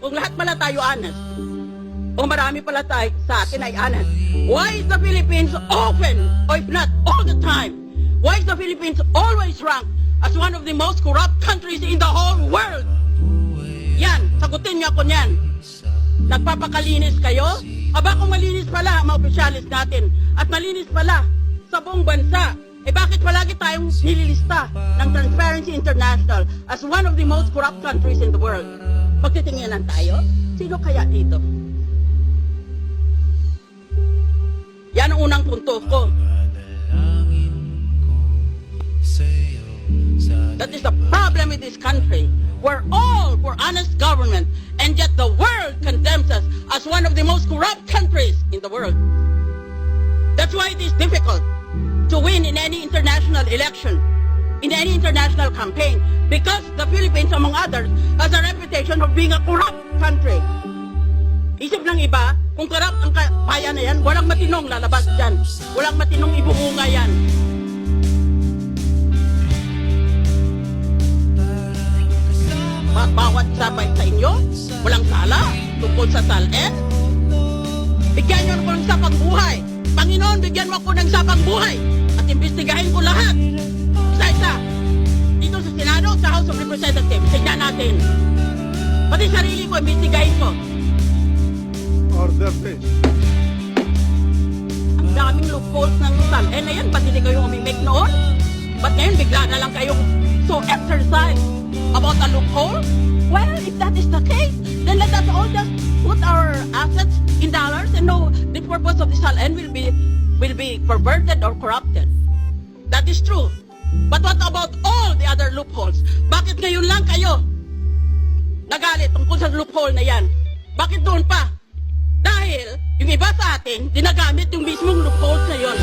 kung lahat pala tayo honest, o marami pala tayo sa atin ay honest, why is the Philippines often, or if not all the time, why is the Philippines always ranked as one of the most corrupt countries in the whole world? Yan, sagutin niyo ako niyan. Nagpapakalinis kayo? Aba kung malinis pala ang mga opisyalis natin at malinis pala sa buong bansa, eh bakit palagi tayong nililista ng Transparency International as one of the most corrupt countries in the world? Magtitinginan tayo? Sino kaya dito? Yan ang unang punto ko. That is the problem with this country. We're all for honest government, and yet the world condemns us as one of the most corrupt countries in the world. That's why it is difficult to win in any international election, in any international campaign, because the Philippines, among others, has a reputation of being a corrupt country. Isip ng iba, kung corrupt ang bayan na yan, walang matinong lalabas dyan. Walang matinong ibuunga yan. Bawat sabay sa inyo, walang sala, tungkol sa SALN. Bigyan niyo ako ng sapang buhay. Panginoon, bigyan mo ako ng sapang buhay at imbestigahin ko lahat. Isa-isa. Dito sa Senado, sa House of Representatives, tignan natin. Pati sarili ko, imbestigahin ko. Order, please. Ang daming loopholes ng SALN na yan. Ba't hindi kayo umimik noon? Ba't ngayon bigla na lang kayong so exercise about a loophole? Well, if that is the case, then let us all just put our assets in dollars and know the purpose of the SALN will be perverted or corrupted. That is true. But what about all the other loopholes? Bakit ngayon lang kayo nagalit tungkol sa loophole na yan? Bakit doon pa? Dahil yung iba sa atin, dinagamit yung mismong loopholes na yon.